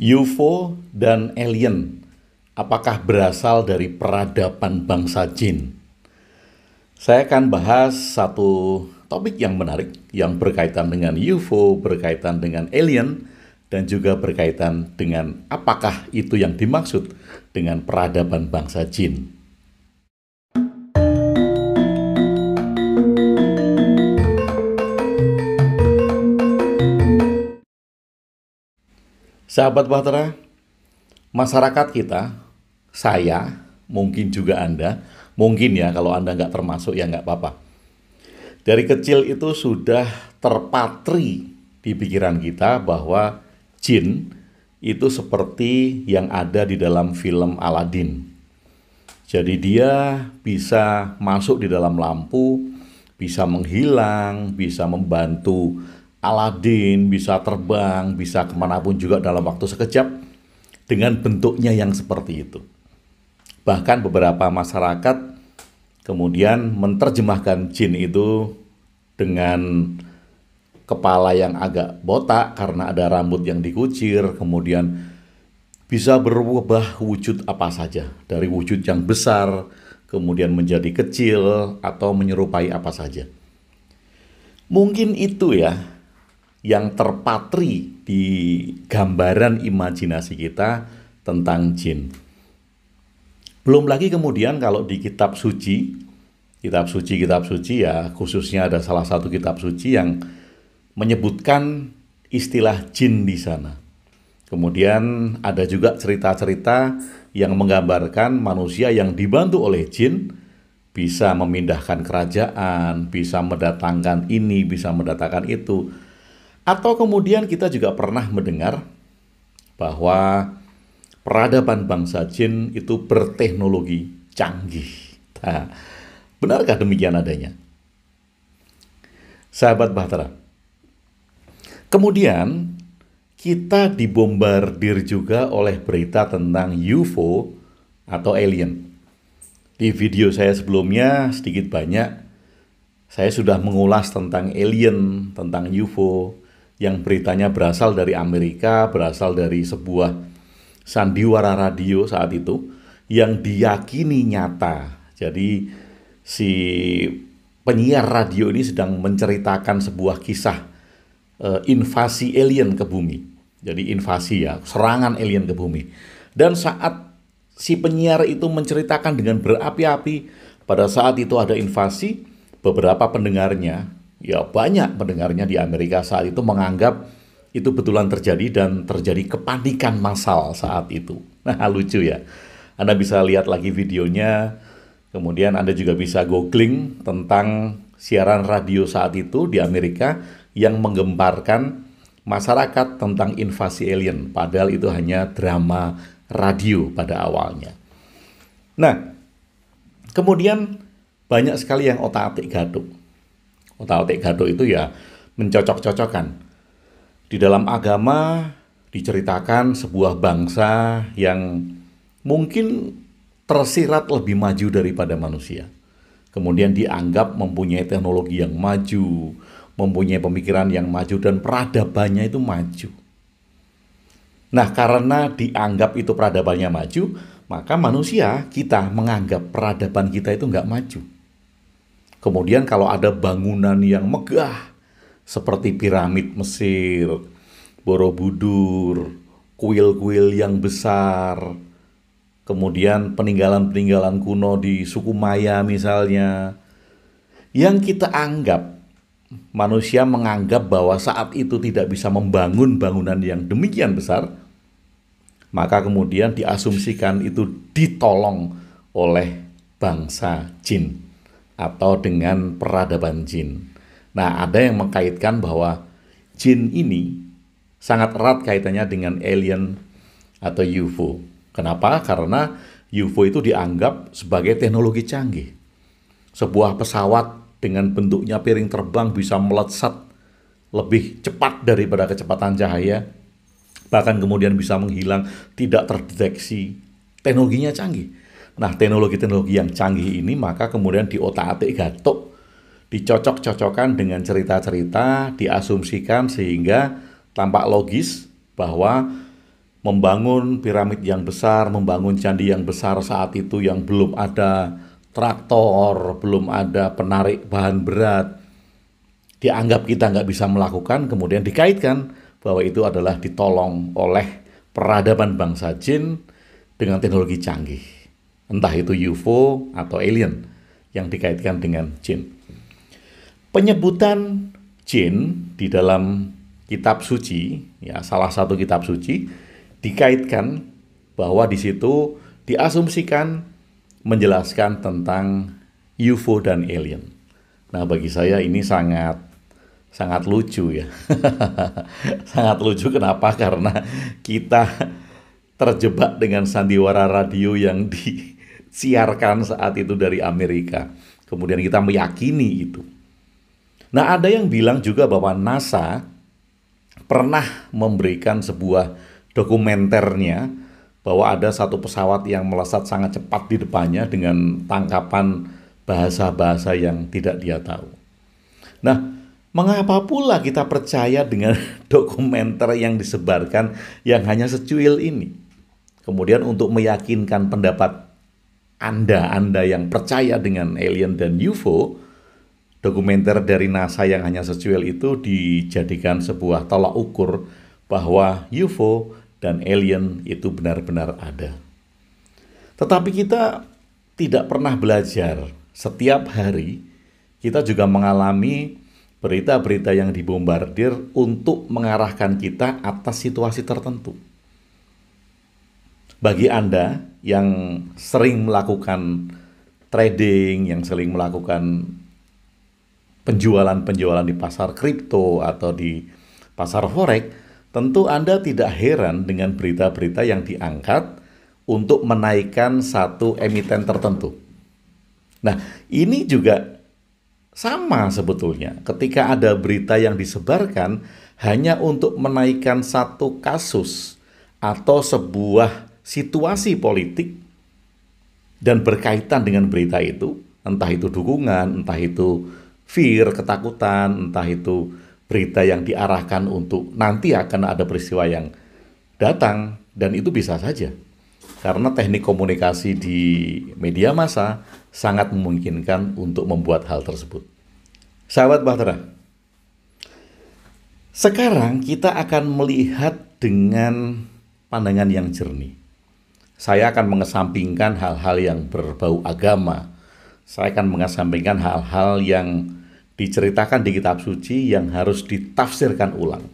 UFO dan alien, apakah berasal dari peradaban bangsa jin? Saya akan bahas satu topik yang menarik yang berkaitan dengan UFO, berkaitan dengan alien, dan juga berkaitan dengan apakah itu yang dimaksud dengan peradaban bangsa jin. Sahabat Bahtera, masyarakat kita, saya, mungkin juga Anda, mungkin ya kalau Anda nggak termasuk ya nggak apa-apa. Dari kecil itu sudah terpatri di pikiran kita bahwa jin itu seperti yang ada di dalam film Aladdin. Jadi dia bisa masuk di dalam lampu, bisa menghilang, bisa membantu Aladdin, bisa terbang, bisa kemanapun juga dalam waktu sekejap dengan bentuknya yang seperti itu. Bahkan beberapa masyarakat kemudian menerjemahkan jin itu dengan kepala yang agak botak karena ada rambut yang dikucir, kemudian bisa berubah wujud apa saja, dari wujud yang besar kemudian menjadi kecil atau menyerupai apa saja. Mungkin itu ya yang terpatri di gambaran imajinasi kita tentang jin. Belum lagi kemudian kalau di kitab suci ya, khususnya ada salah satu kitab suci yang menyebutkan istilah jin di sana. Kemudian ada juga cerita-cerita yang menggambarkan manusia yang dibantu oleh jin bisa memindahkan kerajaan, bisa mendatangkan ini, bisa mendatangkan itu. Atau kemudian kita juga pernah mendengar bahwa peradaban bangsa jin itu berteknologi canggih. Nah, benarkah demikian adanya? Sahabat Bahtera, kemudian kita dibombardir juga oleh berita tentang UFO atau alien. Di video saya sebelumnya sedikit banyak saya sudah mengulas tentang alien, tentang UFO yang beritanya berasal dari Amerika, berasal dari sebuah sandiwara radio saat itu yang diyakini nyata. Jadi si penyiar radio ini sedang menceritakan sebuah kisah invasi alien ke bumi. Jadi invasi ya, serangan alien ke bumi. Dan saat si penyiar itu menceritakan dengan berapi-api, pada saat itu ada invasi, beberapa pendengarnya, ya banyak pendengarnya di Amerika saat itu menganggap itu betulan terjadi dan terjadi kepanikan massal saat itu. Nah, lucu ya. Anda bisa lihat lagi videonya, kemudian Anda juga bisa googling tentang siaran radio saat itu di Amerika yang menggemparkan masyarakat tentang invasi alien, padahal itu hanya drama radio pada awalnya. Nah, kemudian banyak sekali yang otak-atik gaduk. Otak-atik gaduk itu ya mencocok-cocokkan. Di dalam agama diceritakan sebuah bangsa yang mungkin tersirat lebih maju daripada manusia. Kemudian dianggap mempunyai teknologi yang maju, mempunyai pemikiran yang maju, dan peradabannya itu maju. Nah, karena dianggap itu peradabannya maju, maka manusia, kita menganggap peradaban kita itu nggak maju. Kemudian kalau ada bangunan yang megah, seperti piramid Mesir, Borobudur, kuil-kuil yang besar, kemudian peninggalan-peninggalan kuno di suku Maya misalnya, yang kita anggap, manusia menganggap bahwa saat itu tidak bisa membangun bangunan yang demikian besar, maka kemudian diasumsikan itu ditolong oleh bangsa jin atau dengan peradaban jin. Nah, ada yang mengkaitkan bahwa jin ini sangat erat kaitannya dengan alien atau UFO. Kenapa? Karena UFO itu dianggap sebagai teknologi canggih. Sebuah pesawat dengan bentuknya piring terbang bisa melesat lebih cepat daripada kecepatan cahaya, bahkan kemudian bisa menghilang, tidak terdeteksi. Teknologinya canggih. Nah, teknologi-teknologi yang canggih ini maka kemudian diotak-atik gatuk, dicocok-cocokkan dengan cerita-cerita, diasumsikan sehingga tampak logis bahwa membangun piramid yang besar, membangun candi yang besar saat itu yang belum ada traktor, belum ada penarik bahan berat. Dianggap kita nggak bisa melakukan, kemudian dikaitkan bahwa itu adalah ditolong oleh peradaban bangsa jin dengan teknologi canggih. Entah itu UFO atau alien yang dikaitkan dengan jin. Penyebutan jin di dalam kitab suci, ya salah satu kitab suci, dikaitkan bahwa di situ diasumsikan menjelaskan tentang UFO dan alien. Nah, bagi saya ini sangat lucu ya. Sangat lucu, kenapa? Karena kita terjebak dengan sandiwara radio yang disiarkan saat itu dari Amerika. Kemudian kita meyakini itu. Nah, ada yang bilang juga bahwa NASA pernah memberikan sebuah dokumenternya bahwa ada satu pesawat yang melesat sangat cepat di depannya dengan tangkapan bahasa-bahasa yang tidak dia tahu. Nah, mengapa pula kita percaya dengan dokumenter yang disebarkan yang hanya secuil ini? Kemudian untuk meyakinkan pendapat Anda yang percaya dengan alien dan UFO, dokumenter dari NASA yang hanya secuil itu dijadikan sebuah tolak ukur bahwa UFO dan alien itu benar-benar ada. Tetapi kita tidak pernah belajar. Setiap hari kita juga mengalami berita-berita yang dibombardir untuk mengarahkan kita atas situasi tertentu. Bagi Anda yang sering melakukan trading, yang sering melakukan penjualan-penjualan di pasar kripto atau di pasar forex, tentu Anda tidak heran dengan berita-berita yang diangkat untuk menaikkan satu emiten tertentu. Nah, ini juga sama sebetulnya. Ketika ada berita yang disebarkan hanya untuk menaikkan satu kasus atau sebuah situasi politik dan berkaitan dengan berita itu, entah itu dukungan, entah itu fear, ketakutan, entah itu berita yang diarahkan untuk nanti akan ada peristiwa yang datang, dan itu bisa saja. Karena teknik komunikasi di media massa sangat memungkinkan untuk membuat hal tersebut. Sahabat Bahtera, sekarang kita akan melihat dengan pandangan yang jernih. Saya akan mengesampingkan hal-hal yang berbau agama. Saya akan mengesampingkan hal-hal yang diceritakan di kitab suci yang harus ditafsirkan ulang.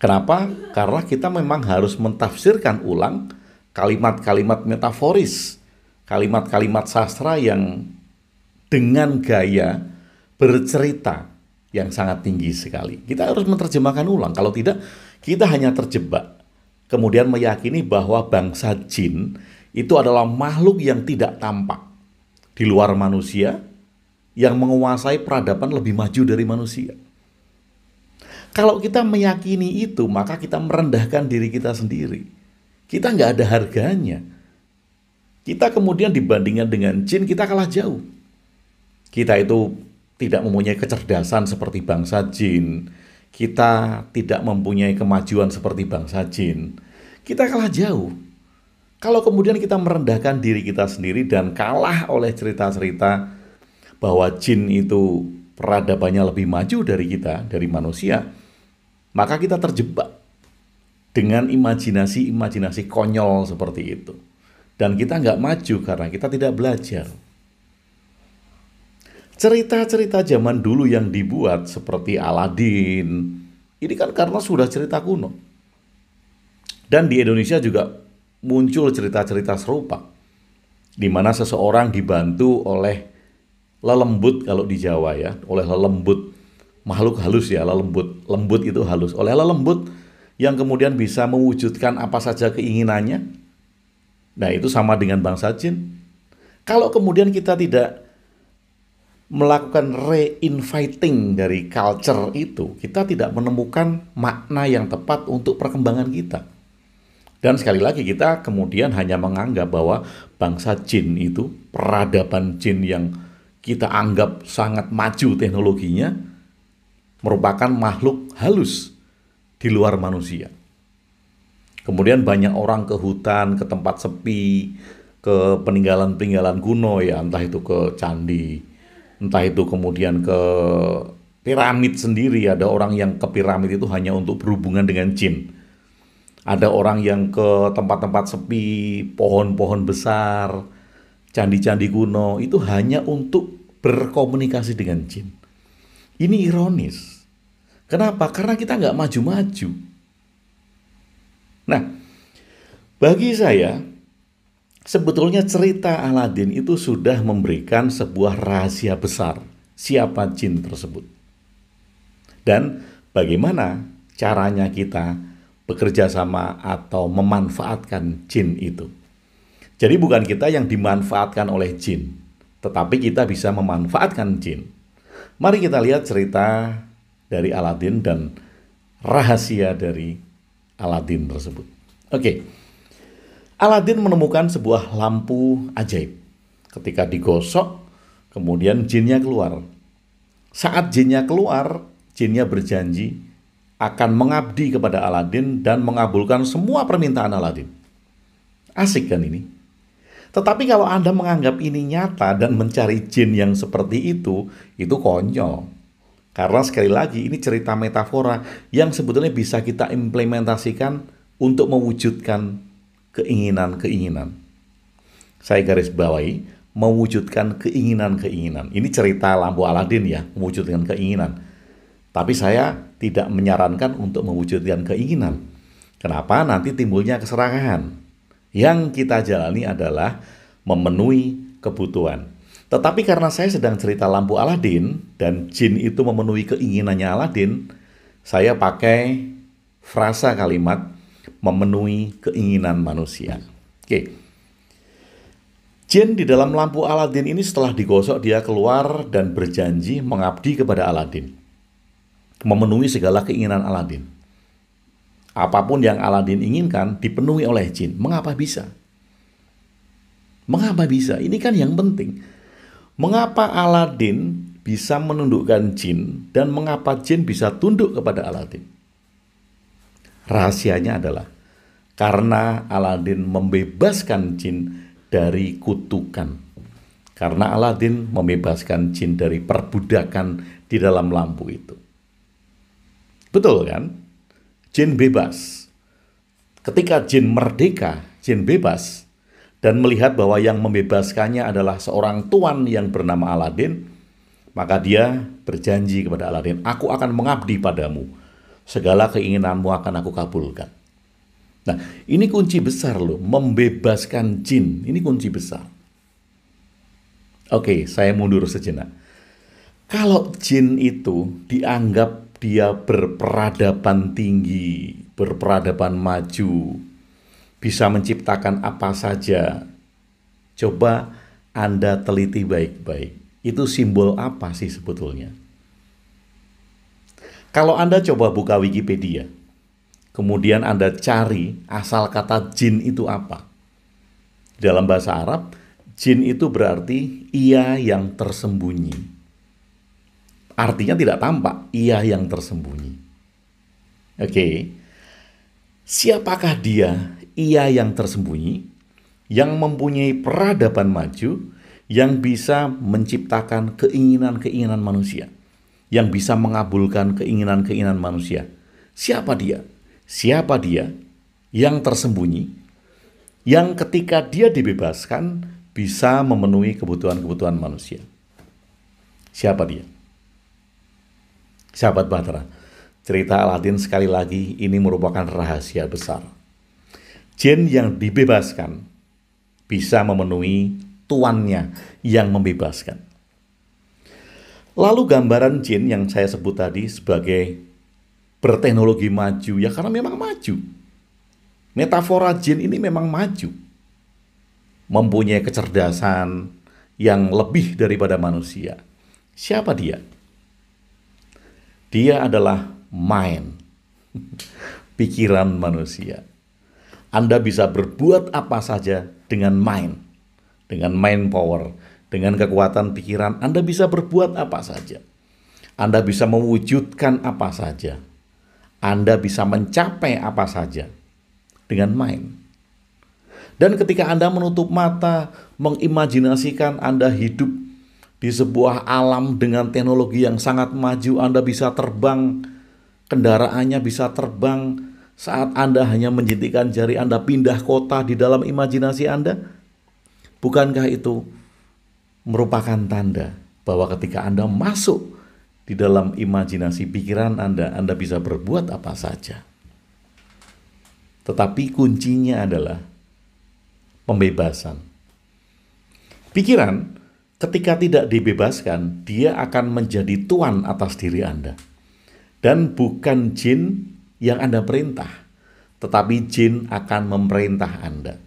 Kenapa? Karena kita memang harus mentafsirkan ulang kalimat-kalimat metaforis, kalimat-kalimat sastra yang dengan gaya bercerita yang sangat tinggi sekali. Kita harus menerjemahkan ulang. Kalau tidak, kita hanya terjebak. Kemudian meyakini bahwa bangsa jin itu adalah makhluk yang tidak tampak di luar manusia, yang menguasai peradaban lebih maju dari manusia. Kalau kita meyakini itu, maka kita merendahkan diri kita sendiri. Kita nggak ada harganya. Kita kemudian dibandingkan dengan jin, kita kalah jauh. Kita itu tidak mempunyai kecerdasan seperti bangsa jin. Kita tidak mempunyai kemajuan seperti bangsa jin. Kita kalah jauh. Kalau kemudian kita merendahkan diri kita sendiri dan kalah oleh cerita-cerita bahwa jin itu peradabannya lebih maju dari kita, dari manusia, maka kita terjebak dengan imajinasi-imajinasi konyol seperti itu. Dan kita nggak maju karena kita tidak belajar. Cerita-cerita zaman dulu yang dibuat seperti Aladin, ini kan karena sudah cerita kuno. Dan di Indonesia juga muncul cerita-cerita serupa, di mana seseorang dibantu oleh lelembut, kalau di Jawa ya, oleh lelembut, makhluk halus ya, lembut itu halus, oleh lelembut yang kemudian bisa mewujudkan apa saja keinginannya. Nah, itu sama dengan bangsa jin. Kalau kemudian kita tidak melakukan reinviting dari culture itu, kita tidak menemukan makna yang tepat untuk perkembangan kita. Dan sekali lagi kita kemudian hanya menganggap bahwa bangsa jin itu, peradaban jin yang kita anggap sangat maju teknologinya, merupakan makhluk halus di luar manusia. Kemudian banyak orang ke hutan, ke tempat sepi, ke peninggalan-peninggalan kuno ya, entah itu ke candi, entah itu kemudian ke piramid sendiri. Ada orang yang ke piramid itu hanya untuk berhubungan dengan jin. Ada orang yang ke tempat-tempat sepi, pohon-pohon besar, candi-candi kuno, itu hanya untuk berkomunikasi dengan jin. Ini ironis. Kenapa? Karena kita nggak maju-maju. Nah, bagi saya, sebetulnya cerita Aladin itu sudah memberikan sebuah rahasia besar. Siapa jin tersebut? Dan bagaimana caranya kita bekerja sama atau memanfaatkan jin itu. Jadi bukan kita yang dimanfaatkan oleh jin, tetapi kita bisa memanfaatkan jin. Mari kita lihat cerita dari Aladin dan rahasia dari Aladin tersebut. Oke. Aladin menemukan sebuah lampu ajaib. Ketika digosok, kemudian jinnya keluar. Saat jinnya keluar, jinnya berjanji akan mengabdi kepada Aladin dan mengabulkan semua permintaan Aladin. Asik kan ini? Tetapi kalau Anda menganggap ini nyata dan mencari jin yang seperti itu konyol. Karena sekali lagi ini cerita metafora yang sebetulnya bisa kita implementasikan untuk mewujudkan keinginan-keinginan. Saya garis bawahi, mewujudkan keinginan-keinginan. Ini cerita lampu Aladin ya, mewujudkan keinginan. Tapi saya tidak menyarankan untuk mewujudkan keinginan. Kenapa? Nanti timbulnya keserakahan. Yang kita jalani adalah memenuhi kebutuhan. Tetapi karena saya sedang cerita lampu Aladin dan jin itu memenuhi keinginannya Aladin, saya pakai frasa kalimat memenuhi keinginan manusia. Oke. Jin di dalam lampu Aladin ini setelah digosok dia keluar dan berjanji mengabdi kepada Aladin. Memenuhi segala keinginan Aladin. Apapun yang Aladin inginkan dipenuhi oleh jin. Mengapa bisa? Mengapa bisa? Ini kan yang penting. Mengapa Aladin bisa menundukkan jin dan mengapa jin bisa tunduk kepada Aladin? Rahasianya adalah karena Aladin membebaskan jin dari kutukan. Karena Aladin membebaskan jin dari perbudakan di dalam lampu itu. Betul kan? Jin bebas. Ketika jin merdeka, jin bebas, dan melihat bahwa yang membebaskannya adalah seorang tuan yang bernama Aladin, maka dia berjanji kepada Aladin, aku akan mengabdi padamu. Segala keinginanmu akan aku kabulkan. Nah, ini kunci besar loh, membebaskan jin. Ini kunci besar. Oke, saya mundur sejenak. Kalau jin itu dianggap dia berperadaban tinggi, berperadaban maju, bisa menciptakan apa saja. Coba Anda teliti baik-baik. Itu simbol apa sih sebetulnya? Kalau Anda coba buka Wikipedia, kemudian Anda cari asal kata jin itu apa. Dalam bahasa Arab, jin itu berarti ia yang tersembunyi. Artinya tidak tampak, ia yang tersembunyi. Oke. Siapakah dia, ia yang tersembunyi, yang mempunyai peradaban maju, yang bisa menciptakan keinginan-keinginan manusia, yang bisa mengabulkan keinginan-keinginan manusia. Siapa dia? Siapa dia yang tersembunyi, yang ketika dia dibebaskan bisa memenuhi kebutuhan-kebutuhan manusia? Siapa dia? Sahabat Bahtera, cerita Aladin sekali lagi ini merupakan rahasia besar. Jin yang dibebaskan bisa memenuhi tuannya yang membebaskan. Lalu gambaran jin yang saya sebut tadi sebagai berteknologi maju, ya karena memang maju. Metafora jin ini memang maju. Mempunyai kecerdasan yang lebih daripada manusia. Siapa dia? Dia adalah mind, pikiran manusia. Anda bisa berbuat apa saja dengan mind power, dengan kekuatan pikiran. Anda bisa berbuat apa saja. Anda bisa mewujudkan apa saja. Anda bisa mencapai apa saja dengan main. Dan ketika Anda menutup mata, mengimajinasikan Anda hidup di sebuah alam dengan teknologi yang sangat maju, Anda bisa terbang, kendaraannya bisa terbang, saat Anda hanya menjentikan jari Anda pindah kota di dalam imajinasi Anda. Bukankah itu merupakan tanda bahwa ketika Anda masuk di dalam imajinasi pikiran Anda bisa berbuat apa saja. Tetapi kuncinya adalah pembebasan. Pikiran ketika tidak dibebaskan, dia akan menjadi tuan atas diri Anda. Dan bukan jin yang Anda perintah, tetapi jin akan memerintah Anda.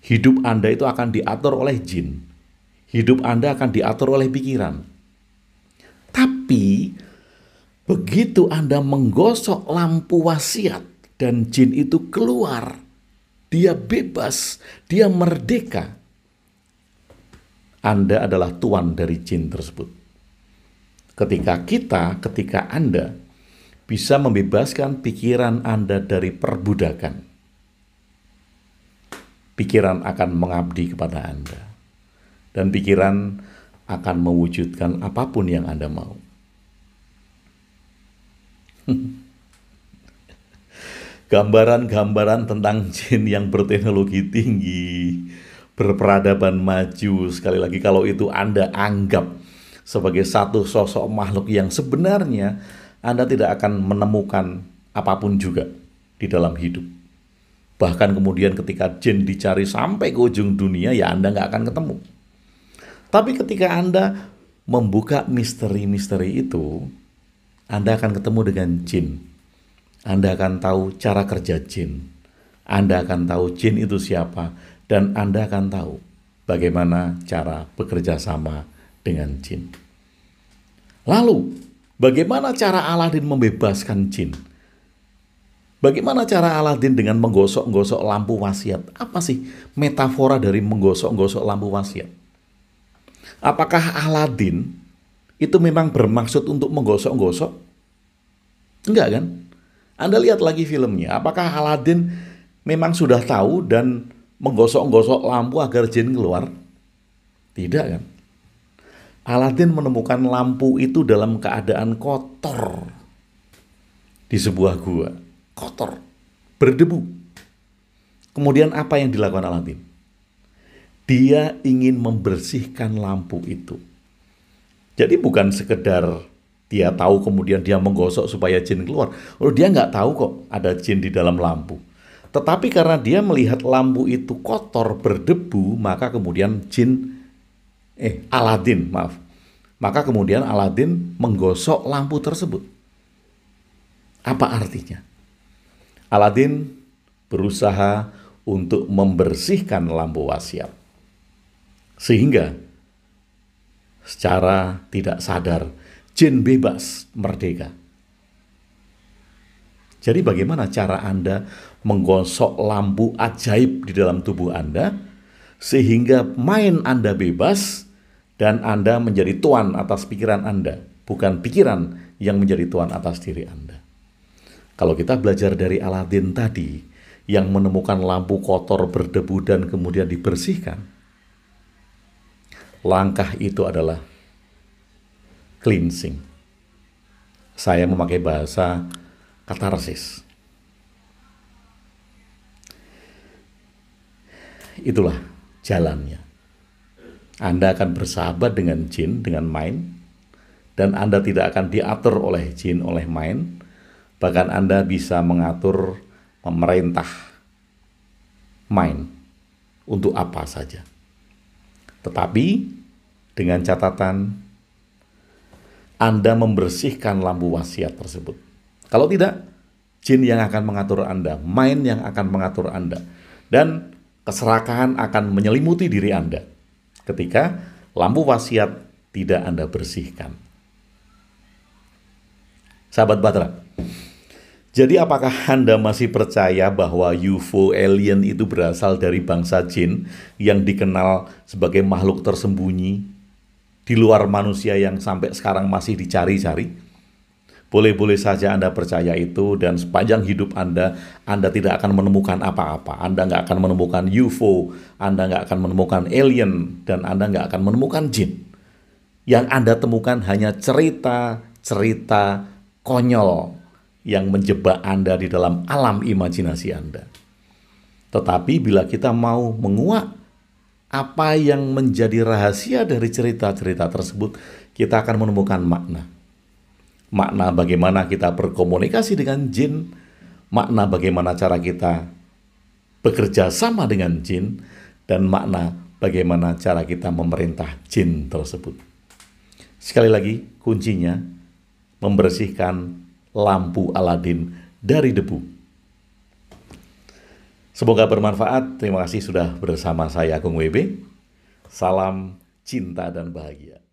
Hidup Anda itu akan diatur oleh jin. Hidup Anda akan diatur oleh pikiran. Tapi begitu Anda menggosok lampu wasiat dan jin itu keluar, dia bebas, dia merdeka. Anda adalah tuan dari jin tersebut. Ketika Anda bisa membebaskan pikiran Anda dari perbudakan, pikiran akan mengabdi kepada Anda. Dan pikiran akan mewujudkan apapun yang Anda mau. Gambaran-gambaran tentang jin yang berteknologi tinggi, berperadaban maju, sekali lagi kalau itu Anda anggap sebagai satu sosok makhluk yang sebenarnya Anda tidak akan menemukan apapun juga di dalam hidup. Bahkan kemudian ketika jin dicari sampai ke ujung dunia, ya Anda nggak akan ketemu. Tapi ketika Anda membuka misteri-misteri itu, Anda akan ketemu dengan jin. Anda akan tahu cara kerja jin. Anda akan tahu jin itu siapa. Dan Anda akan tahu bagaimana cara bekerja sama dengan jin. Lalu, bagaimana cara Aladin membebaskan jin? Bagaimana cara Aladin dengan menggosok-gosok lampu wasiat? Apa sih metafora dari menggosok-gosok lampu wasiat? Apakah Aladin itu memang bermaksud untuk menggosok-gosok? Enggak kan? Anda lihat lagi filmnya. Apakah Aladin memang sudah tahu dan menggosok-gosok lampu agar jin keluar? Tidak kan? Aladin menemukan lampu itu dalam keadaan kotor di sebuah gua. Kotor, berdebu. Kemudian apa yang dilakukan Aladin? Dia ingin membersihkan lampu itu. Jadi bukan sekedar dia tahu kemudian dia menggosok supaya jin keluar. Oh, dia nggak tahu kok ada jin di dalam lampu. Tetapi karena dia melihat lampu itu kotor, berdebu, maka kemudian Aladin menggosok lampu tersebut. Apa artinya? Aladin berusaha untuk membersihkan lampu wasiat. Sehingga secara tidak sadar jin bebas, merdeka. Jadi bagaimana cara Anda menggosok lampu ajaib di dalam tubuh Anda sehingga main Anda bebas dan Anda menjadi tuan atas pikiran Anda, bukan pikiran yang menjadi tuan atas diri Anda. Kalau kita belajar dari Aladin tadi yang menemukan lampu kotor berdebu dan kemudian dibersihkan, langkah itu adalah cleansing. Saya memakai bahasa katarsis. Itulah jalannya. Anda akan bersahabat dengan jin, dengan main, dan Anda tidak akan diatur oleh jin, oleh main. Bahkan Anda bisa mengatur, memerintah main untuk apa saja. Tetapi dengan catatan Anda membersihkan lampu wasiat tersebut. Kalau tidak, jin yang akan mengatur Anda, main yang akan mengatur Anda, dan keserakahan akan menyelimuti diri Anda ketika lampu wasiat tidak Anda bersihkan. Sahabat Batra, jadi apakah Anda masih percaya bahwa UFO alien itu berasal dari bangsa jin yang dikenal sebagai makhluk tersembunyi di luar manusia yang sampai sekarang masih dicari-cari? Boleh-boleh saja Anda percaya itu, dan sepanjang hidup Anda, Anda tidak akan menemukan apa-apa. Anda nggak akan menemukan UFO, Anda nggak akan menemukan alien, dan Anda nggak akan menemukan jin. Yang Anda temukan hanya cerita-cerita konyol yang menjebak Anda di dalam alam imajinasi Anda. Tetapi bila kita mau menguak apa yang menjadi rahasia dari cerita-cerita tersebut, kita akan menemukan makna. Makna bagaimana kita berkomunikasi dengan jin, makna bagaimana cara kita bekerja sama dengan jin, dan makna bagaimana cara kita memerintah jin tersebut. Sekali lagi, kuncinya membersihkan lampu Aladin dari debu. Semoga bermanfaat. Terima kasih sudah bersama saya, Agung WB. Salam cinta dan bahagia.